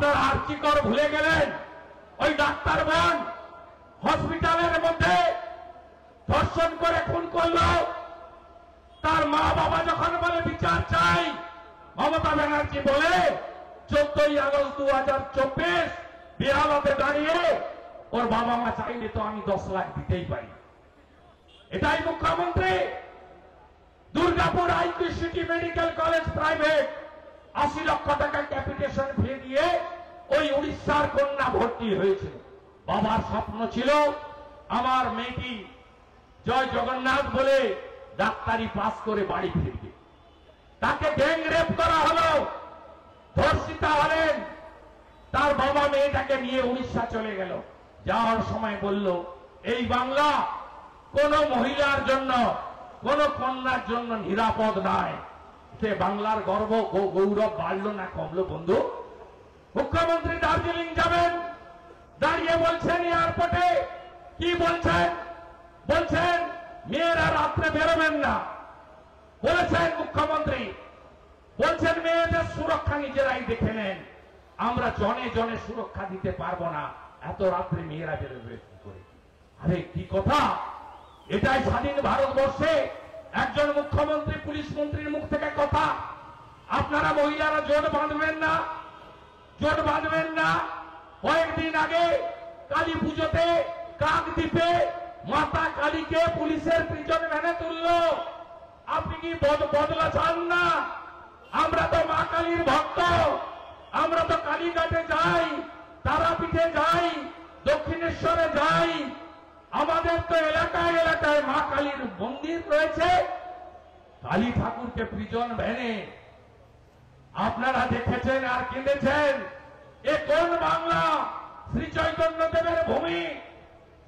আপনারা আর্চিকর ভুলে গেলেন? ওই ডাক্তার বোন হসপিটালের মধ্যে ধর্ষণ করে খুন করলো, তার মা বাবা যখন বলে বিচার চাই, মমতা ব্যানার্জি বলে 14ই আগস্ট 2024 বিহালতে দাঁড়িয়ে ওর বাবা মা চাইলে তো আমি 10 লাখ দিতেই পারি। এটাই মুখ্যমন্ত্রী? Durgapur IQ city medical college private 80 lakh টাকা ক্যাপিটেশন ফি দিয়ে ওই উড়িষ্যার কন্যা ভর্তি হয়েছে। বাবার স্বপ্ন ছিল আমার মেয়েটি জয় জগন্নাথ বলে ডাক্তারি পাস করে বাড়ি ফিরবে। তাকে গ্যাং রেপ করা হলো, ধর্ষিতা হলেন, তার বাবা মেয়েটাকে নিয়ে উড়িষ্যা চলে গেল। যাওয়ার সময় বলল এই বাংলা কোন মহিলার জন্য, কোন কন্যার জন্য নিরাপদ নয়। সে বাংলার গর্ব গৌরব বাড়লো না কমলো? বন্ধু, মুখ্যমন্ত্রী দার্জিলিং যাবেন, দাঁড়িয়ে বলছেন এয়ারপোর্টে, কি বলছেন? বলছেন মেয়েরা রাত্রে বেরোবেন না। বলেছেন মুখ্যমন্ত্রী, বলছেন মেয়েদের সুরক্ষা নিজেরাই দেখে নেন, আমরা জনে জনে সুরক্ষা দিতে পারবো না, এত রাত্রে মেয়েরা বেরোবে কি করে? আরে কি কথা! এটাই স্বাধীন ভারতবর্ষে একজন মুখ্যমন্ত্রী পুলিশ মন্ত্রীর মুখ থেকে কথা। আপনারা মহিলারা জোট বাঁধবেন না, জোট বাঁধবেন না। কয়েকদিন আগে কালী পুজোতে কাকদ্বীপে মাতা কালীকে পুলিশের প্রিজন ভ্যানে তুলল। আপনি কি বদলা চান না? আমরা তো মা কালীর ভক্ত, আমরা তো কালীঘাটে যাই, তারাপীঠে যাই, দক্ষিণেশ্বরে যাই। আমাদের তো এলাকায় এলাকায় মা কালীর মন্দির রয়েছে। কালী ঠাকুরকে প্রিজন ভ্যানে আপনারা দেখেছেন আর কেঁদেছেন। এ কোন বাংলা? শ্রী চৈতন্য দেবের ভূমি,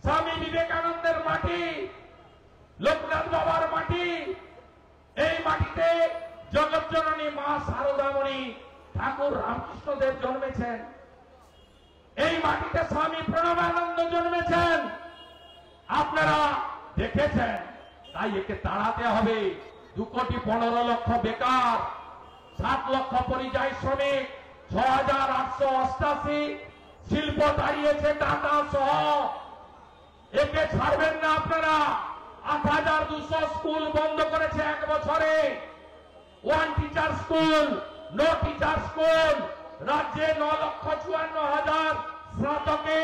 স্বামী বিবেকানন্দের মাটি, লোকনাথ বাবার মাটি। এই মাটিতে জগৎজননী মা শারদামণি ঠাকুর রামকৃষ্ণদেব জন্মেছেন। এই মাটিতে স্বামী প্রণবানন্দ জন্মেছেন। আপনারা দেখেছেন। তাই একে তাড়াতে হবে। 2,15,00,000 বেকার, 7 লক্ষ পরিযায়ী শ্রমিক, 6,888 শিল্প দাঁড়িয়েছে টাটা সহ। একে ছাড়বেন না আপনারা। 8,200 স্কুল বন্ধ করেছে 1 বছরে। 1 teacher school, no teacher school. রাজ্যে 9,54,000 স্নাতকে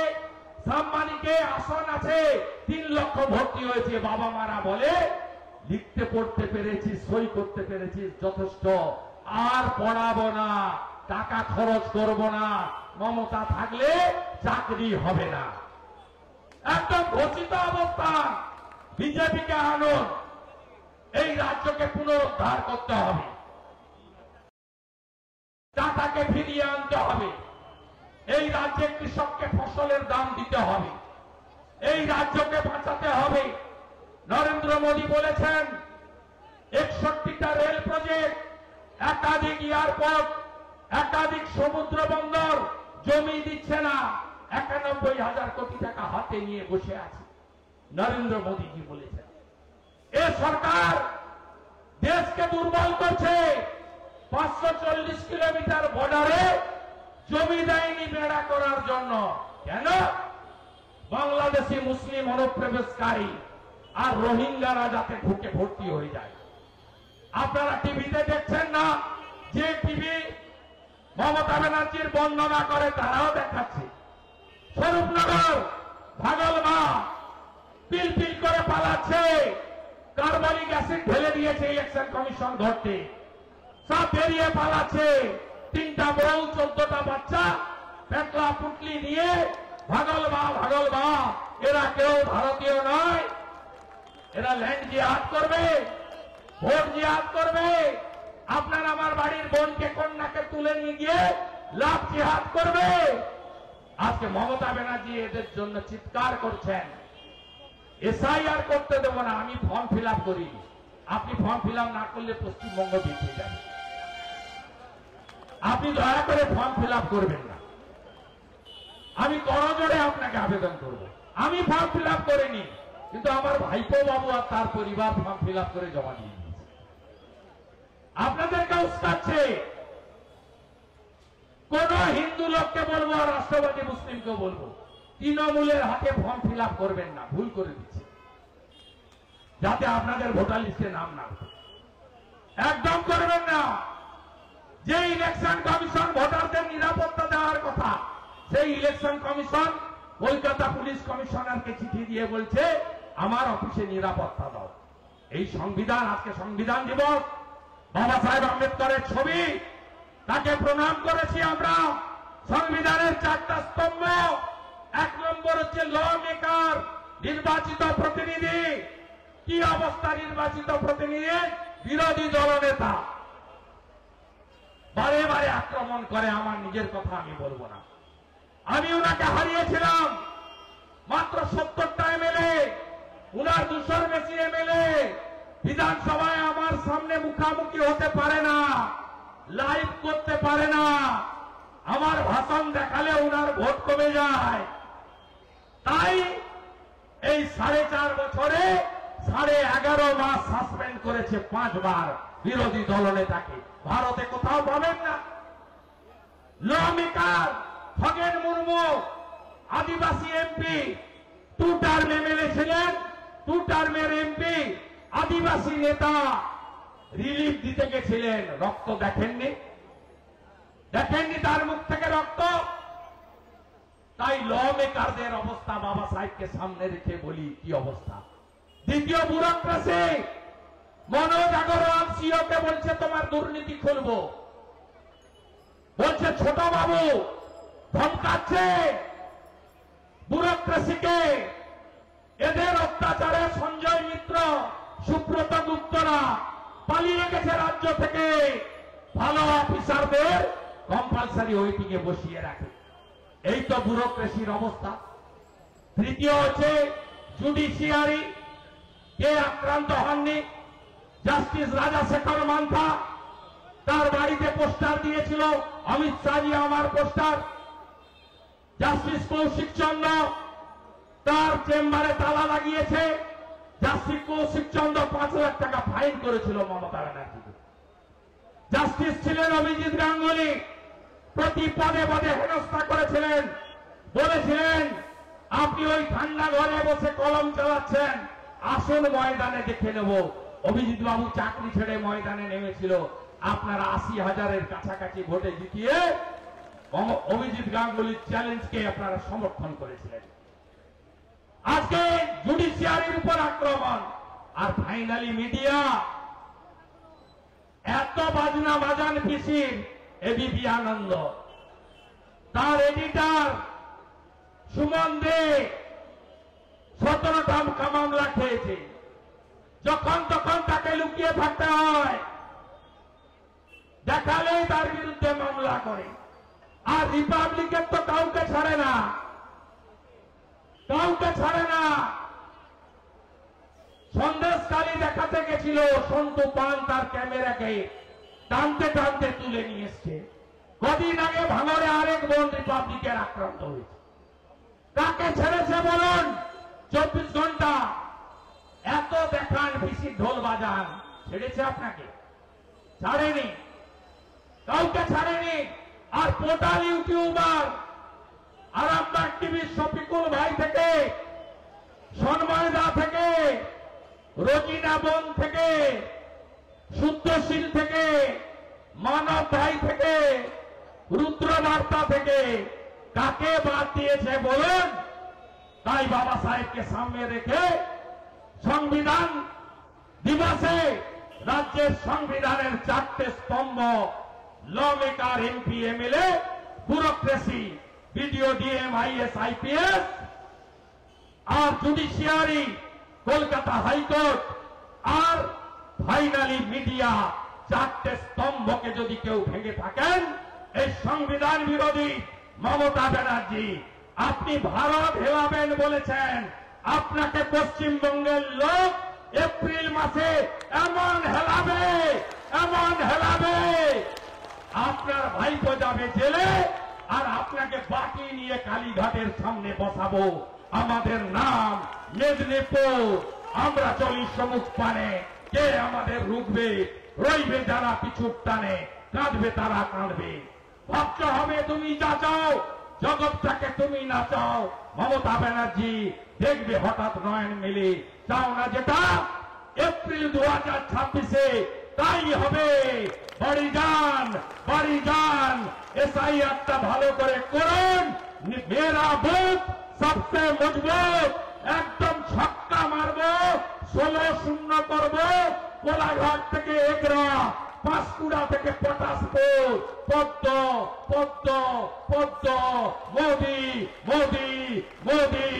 সাম্মানিকে আসন আছে, 3 লক্ষ ভর্তি হয়েছে। বাবা মারা বলে লিখতে পড়তে পেরেছি, সই করতে পেরেছি, যথেষ্ট, আর পড়াবো না, টাকা খরচ করব না, মমতা থাকলে চাকরি হবে না। একদম ঘোষিত অবস্থা। বিজেপিকে আনুন, এই রাজ্যকে পুনরুদ্ধার করতে হবে, টাকাকে ফিরিয়ে আনতে হবে, এই রাজ্যে কৃষককে ফসলের দাম দিতে হবে, এই রাজ্যকে বাঁচাতে হবে। নরেন্দ্র মোদী বলেছেন 61টা রেল প্রজেক্ট, একাধিক এয়ারপোর্ট, একাধিক সমুদ্র বন্দর, জমি দিচ্ছে না। 91,000 কোটি টাকা হাতে নিয়ে বসে আছে। নরেন্দ্র মোদীজি বলেছেন এ সরকার দেশকে দুর্বল করছে। 540 কিলোমিটার বর্ডারে জমি দেয়নি বেড়া করার জন্য। কেন? বাংলাদেশি মুসলিম অনুপ্রবেশকারী আর রোহিঙ্গারা যাতে ঢুকে ভর্তি হয়ে যায়। আপনারা টিভিতে দেখছেন না? যে টিভি মমতা ব্যানার্জির বন্দনা করে তারাও দেখাচ্ছে। স্বরূপনগর, ভাগলমা পিল পিল করে পালাচ্ছে। কার্বলিক অ্যাসিড ঢেলে দিয়েছে ইলেকশন কমিশন ঘটতে, সব বেরিয়ে পালাচ্ছে। 3টা বউ, 14টা বাচ্চা, পেটলা পুটলি নিয়ে ভাগলমা ভাগলমা। এরা কেউ ভারতীয় নয়। এরা ল্যান্ড জিহাদ করবে, ভোট জিহাদ করবে। আপনার আমার বাড়ির বোনকে কন্যাকে তুলে নিয়ে গিয়ে লাভ জিহাদ করবে। আজকে মমতা ব্যানার্জি এদের জন্য চিৎকার করছেন এসআইআর করতে দেব না। আমি ফর্ম ফিল আপ করি, আপনি ফর্ম ফিল আপ না করলে পশ্চিমবঙ্গ পিছিয়ে যাবে। আপনি দয়া করে ফর্ম ফিল আপ করবেন না। আমি করজোড়ে আপনাকে আবেদন করব। আমি ফর্ম ফিল আপ করিনি, কিন্তু আমার ভাইপো বাবু আর তার পরিবার ফর্ম ফিল আপ করে জমা দিয়ে দিয়েছে। আপনাদেরকে উস্কাচ্ছে। কোন হিন্দু লোককে বলবো, রাষ্ট্রবাদী মুসলিমকে বলবো, তৃণমূলের হাতে ফর্ম ফিল আপ করবেন না, ভুল করে দিচ্ছে, যাতে আপনাদের ভোটার লিস্টে নাম না ওঠে। একদম করবেন না। যে ইলেকশন কমিশন ভোটারদের নিরাপত্তা দেওয়ার কথা, সেই ইলেকশন কমিশন কলকাতা পুলিশ কমিশনারকে চিঠি দিয়ে বলছে আমার অফিসে নিরাপত্তা দাও। এই সংবিধান, আজকে সংবিধান দিবস, বাবা সাহেব আম্বেদকরের ছবি, তাকে প্রণাম করেছি আমরা। সংবিধানের 4টা স্তম্ভ, 1 নম্বর হচ্ছে ল মেকার, নির্বাচিত প্রতিনিধি। কি অবস্থা নির্বাচিত প্রতিনিধি? বিরোধী দলনেতা বারে বারে আক্রমণ করে। আমার নিজের কথা আমি বলবো না, আমি উনাকে হারিয়েছিলাম। মাত্র 70টা এমএলএ, উনার 200-র বেশি এমএলএ বিধানসভায় আমার সামনে মুখামুখি হতে পারে না, লাইভ করতে পারে না। আমার ভাষণ দেখালে উনার ভোট কমে যায়। তাই এই 4.5 বছরে 11.5 মাস সাসপেন্ড করেছে 5 বার বিরোধী দলনেতাকে। ভারতে কোথাও পাবেন না। ল মেকার খগেন মুর্মু, আদিবাসী এমপি, 2 টার্ম এমএলএ ছিলেন, 2 টার্মের এমপি, আদিবাসী নেতা, রিলিফ দিতে গেছিলেন, রক্ত দেখেননি, দেখেননি তার মুখ থেকে রক্ত। তাই ল মেকারদের অবস্থা বাবা সাহেবকে সামনে রেখে বলি কি অবস্থা। দ্বিতীয় ব্যুরোক্রেসি, মনোজ আগরওয়াল সিওকে বলছে তোমার দুর্নীতি খুলবো, বলছে ছোট বাবু, ধমকাচ্ছে ব্যুরোক্রেসিকে। এদের অত্যাচারে সঞ্জয় মিত্র, সুব্রত গুপ্তরা পালিয়ে গেছে রাজ্য থেকে। ভালো অফিসারদের কম্পালসারি ওয়েটিংয়ে বসিয়ে রাখে। এই তো ব্যুরোক্রেসির অবস্থা। তৃতীয় হচ্ছে জুডিশিয়ারি, কে আক্রান্ত হননি? জাস্টিস রাজাশেখর মান্থা, তার বাড়িতে পোস্টার দিয়েছিল অমিত শাহজি আমার পোস্টার। জাস্টিস কৌশিক চন্দ্র, তার চেম্বারে তালা লাগিয়েছে। জাস্টিস কৌশিক চন্দ্র 5 লাখ টাকা ফাইন করেছিল মমতা ব্যানার্জিকে। জাস্টিস ছিলেন অভিজিৎ গাঙ্গুলি, প্রতি পদে পদে হেনস্থা করেছিলেন, বলেছিলেন আপনি ওই ঠান্ডা ঘরে বসে কলম চালাচ্ছেন, আসল ময়দানে দেখে নেব। অভিজিৎ বাবু চাকরি ছেড়ে ময়দানে নেমেছিল। আপনারা 80,000-এর কাছাকাছি ভোটে জিতিয়ে অভিজিৎ গাঙ্গুলির চ্যালেঞ্জকে আপনারা সমর্থন করেছিলেন। আজকে জুডিশিয়ারির উপর আক্রমণ। আর ফাইনালি মিডিয়া, এত বাজনা বাজান পিসির এবিপি আনন্দ, তার এডিটর সুমন দে 17টা মামলা খেয়েছে। যখন তখন তাকে লুকিয়ে থাকতে হয়, দেখালেই তার বিরুদ্ধে মামলা করে। আর রিপাবলিকের তো কাউকে ছাড়ে না, কাউকে ছাড়ে না। সন্দেশকারী দেখাতে গেছিল, সন্তু পান তার ক্যামেরাকে টানতে টানতে তুলে নিয়ে এসছে। কদিন আগে ভাঙড়ে আরেক বোন রিপাবলিকের আক্রান্ত হয়েছে। কাকে ছেড়েছে বলুন? 24 ঘন্টা এত দেখান, পিসির ঢোল বাজান, ছেড়েছে আপনাকে? ছাড়েনি, কাউকে ছাড়েনি। আর পোর্টাল ইউটিউবার আরামবাগ টিভির শফিকুল ভাই থেকে, সন্ময়দা থেকে, রোজিনা বোন থেকে, শুদ্ধশীল থেকে, মানব ভাই থেকে, রুদ্রবার্তা থেকে কাকে বাদ দিয়েছে বলুন? তাই বাবা সাহেবকে সামনে রেখে সংবিধান দিবসে রাজ্যের সংবিধানের 4টে স্তম্ভ, law maker, MP, MLA, bureaucracy, BDO, DM, IAS, IPS আর জুডিশিয়ারি, কলকাতা হাইকোর্ট আর ফাইনালি মিডিয়া, 4টে স্তম্ভকে যদি কেউ ভেঙে থাকেন, এই সংবিধান বিরোধী মমতা ব্যানার্জি, আপনি ভারত হেলাবেন বলেছেন, আপনাকে পশ্চিমবঙ্গের লোক এপ্রিল মাসে এমন হেলাবে, এমন হেলাবে, আপনার ভাইপো যাবে জেলে, আর আপনাকে বাকি নিয়ে কালীঘাটের সামনে বসাবো। আমাদের নাম মেদিনীপুর, আমরা চলি সমুখ পানে, কে আমাদের রুখবে? রইবে যারা পিছুর টানে, কাঁদবে তারা কাঁদবে। ভাবতে হবে তুমি যা চাও জগৎটাকে তুমি না চাও। মমতা ব্যানার্জি দেখবে হঠাৎ নয়ন মেলে চাও না যেটা এপ্রিল 2026-এ তাই হবে। বাড়ি যান এসআইআরটা ভালো করে করুন। মেরা বুথ সবচেয়ে মজবুত, একদম ছক্কা মারবো, 16-0 করবো। কোলাঘাট থেকে এগরা, পাঁশকুড়া থেকে পটাশপুর, পদ্ম মোদি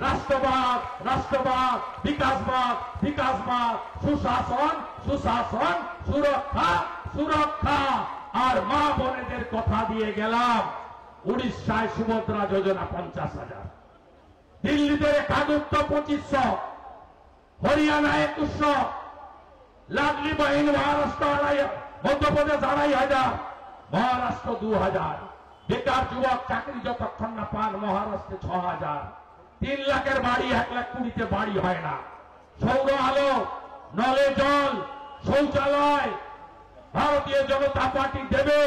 রাষ্ট্রবাদ বিকাশবাদ সুশাসন সুরক্ষা। আর মা বোনেদের কথা দিয়ে গেলাম, উড়িষ্যায় সুভদ্রা যোজনা 50,000, দিল্লিতে একাদুত্ব 2500, হরিয়ানায় 2100, লাডলি বাহিন মহারাষ্ট্র মধ্যপ্রদেশ 2,500, মহারাষ্ট্র 2,000। বেকার যুবক চাকরি যতক্ষণ না পান মহারাষ্ট্রে 6,000। 3 লাখের বাড়ি 1,20,000-তে বাড়ি হয় না। সৌর আলো, নলে জল, শৌচালয় ভারতীয় জনতা পার্টি দেবে।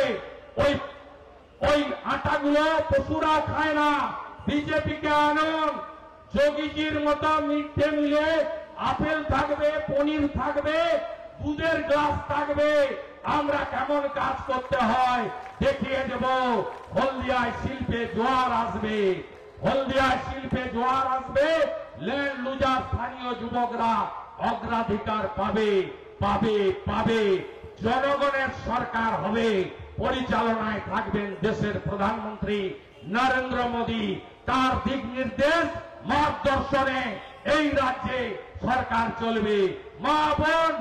ওই আটাগুলো পশুরা খায় না। বিজেপিকে আনুন, যোগীজির মতো মিড ডে মিলে আপেল থাকবে, পনির থাকবে, দুধের গ্লাস থাকবে। আমরা কেমন কাজ করতে হয় দেখিয়ে দেব। হলদিয়ায় শিল্পে জোয়ার আসবে। ল্যান্ড লুজার স্থানীয় যুবকরা অগ্রাধিকার পাবে। জনগণের সরকার হবে। পরিচালনায় থাকবেন দেশের প্রধানমন্ত্রী নরেন্দ্র মোদী। তার দিক নির্দেশ মার্গদর্শনে এই রাজ্যে সরকার চলবে। মা বোন,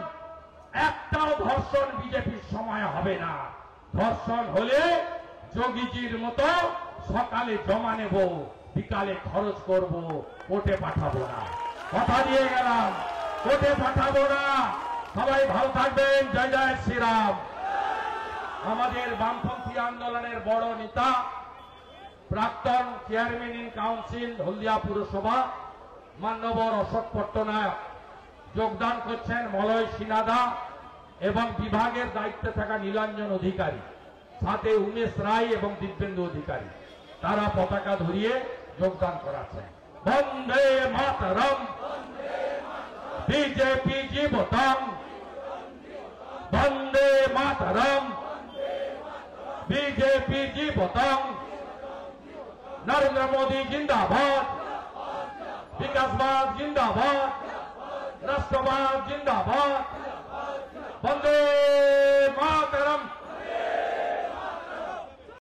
একটাও ধর্ষণ বিজেপির সময় হবে না। ধর্ষণ হলে যোগীজির মতো সকালে জমা নেব, বিকালে খরচ করব, কোর্টে পাঠাবো না। কথা দিয়ে গেলাম, কোর্টে পাঠাবো না। সবাই ভালো থাকবেন। জয় জয় শ্রীরাম। আমাদের বামপন্থী আন্দোলনের বড় নেতা, প্রাক্তন চেয়ারম্যান ইন কাউন্সিল হলদিয়া পুরসভা মান্যবর অশোক পট্টনায়ক যোগদান করছেন, মলয় সিনাদা এবং বিভাগের দায়িত্বে থাকা নীলাঞ্জন অধিকারী, সাথে উমেশ রায় এবং দিব্যেন্দু অধিকারী। তারা পতাকা ধরিয়ে যোগদান করাচ্ছেন। বন্দে মাতরম, বিজেপি জীবতম, বন্দে মাতরম, বিজেপি জীবতম, নরেন্দ্র মোদী জিন্দাবাদ, বিকাশবাদ জিন্দাবাদ, রাষ্ট্রবাদ জিন্দাবাদ, বন্দে মাতরম।